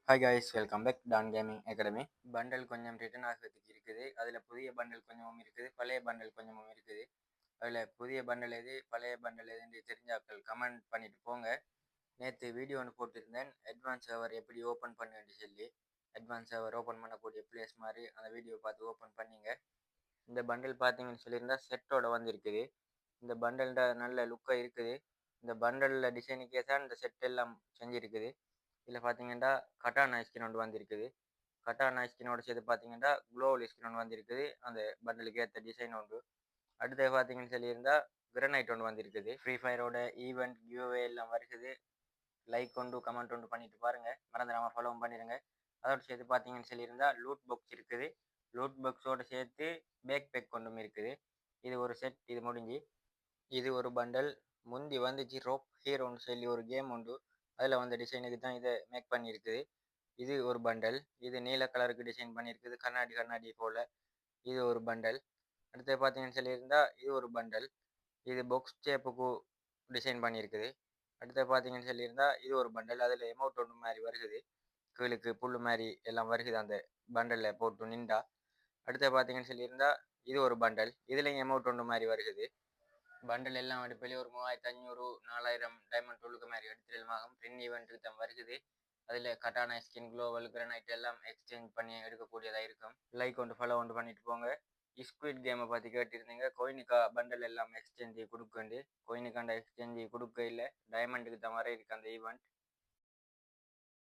Hi guys, welcome back Don gaming academy. Bundle கொஞ்சம் return ஆகிறதுக்கு இருக்குது. அதில் புதிய பண்டல் கொஞ்சமும் இருக்குது, பழைய பண்டல் கொஞ்சமும் இருக்குது. அதில் புதிய பண்டல் எது, பழைய பண்டல் எதுன்னு தெரிஞ்சாக்கள் கமெண்ட் பண்ணிட்டு போங்க. நேற்று வீடியோ ஒன்று போட்டிருந்தேன், அட்வான்ஸ் சர்வர் எப்படி ஓப்பன் பண்ணுன்னு சொல்லி. அட்வான்ஸ் சர்வர் ஓப்பன் பண்ணக்கூடிய பிளேஸ் மாதிரி அந்த வீடியோ பார்த்து ஓப்பன் பண்ணிங்க. இந்த பண்டல் பார்த்தீங்கன்னு சொல்லியிருந்தா செட்டோட வந்திருக்குது. இந்த பண்டல்ட நல்ல லுக்காக இருக்குது. இந்த பண்டலில் டிசைனுக்கே தான் இந்த செட் எல்லாம் செஞ்சுருக்குது. இதில் பார்த்தீங்கன்னா கட்டானா ஸ்கின் ஒன்று வந்திருக்குது. கட்டானா ஸ்கினோட சேர்த்து பார்த்தீங்கன்னா குளோவல் ஸ்கின் ஒன்று வந்திருக்குது. அந்த பண்டலுக்கு ஏற்ற டிசைன் ஒன்று. அடுத்து பார்த்தீங்கன்னு சொல்லியிருந்தால் கிரனைட் ஒன்று வந்திருக்குது. ஃப்ரீ ஃபயரோட ஈவெண்ட் கியூவே எல்லாம் வருகுது. லைக் ஒன்று கமெண்ட் ஒன்று பண்ணிட்டு பாருங்க, மறந்துடாமல் ஃபாலோவும் பண்ணிடுங்க. அதோட சேர்த்து பார்த்தீங்கன்னு சொல்லியிருந்தால் லூட் பாக்ஸ் இருக்குது. லூட் பாக்ஸோடு சேர்த்து பேக் பேக் கொண்டும் இருக்குது. இது ஒரு செட், இது முடிஞ்சு. இது ஒரு பண்டல். முந்தி வந்துச்சு ரோப் ஹீரோன்னு சொல்லி ஒரு கேம் உண்டு. அதில் வந்த டிசைனுக்கு தான் இதை மேக் பண்ணியிருக்குது. இது ஒரு பண்டல். இது நீல கலருக்கு டிசைன் பண்ணியிருக்குது, கண்ணாடி கண்ணாடி போல். இது ஒரு பண்டல். அடுத்து பார்த்தீங்கன்னு சொல்லியிருந்தா இது ஒரு பண்டல். இது பாக்ஸ் ஷேப்புக்கு டிசைன் பண்ணியிருக்குது. அடுத்து பார்த்தீங்கன்னு சொல்லியிருந்தா இது ஒரு பண்டல். அதில் எமௌண்ட் ஒன்று மாதிரி வருகுது, கீழுக்கு புல் மாதிரி எல்லாம் வருகுது அந்த பண்டலில் போட்டு நின்றா. அடுத்து பார்த்தீங்கன்னு சொல்லியிருந்தா இது ஒரு பண்டல். இதுலேயும் எமௌண்ட் ஒன்று மாதிரி வருகுது. பண்டல் எல்லாம் அடுப்பிலே ஒரு 3500 4000 டைமண்ட் டூலுக்கு மாதிரி எடுத்துடலாகும். ட்ரெயின் ஈவெண்ட்டுக்கு தான் வருகுது. அதில் கட்டானா ஸ்கின், குளோவல், கிரனைட் எல்லாம் எக்ஸ்சேஞ்ச் பண்ணி எடுக்கக்கூடியதாக இருக்கும். லைக் ஒன்று ஃபாலோ ஒன்று பண்ணிட்டு போங்க. ஸ்குவிட் கேமை பற்றி கேட்டிருந்தீங்க. கோயினுக்கா பண்டல் எல்லாம் எக்ஸ்சேஞ்சு கொடுக்குண்டு. கோயினுக்காண்ட எக்ஸ்சேஞ்சு கொடுக்க இல்லை, டைமண்டுக்கு தான் வர இருக்கு அந்த ஈவெண்ட்.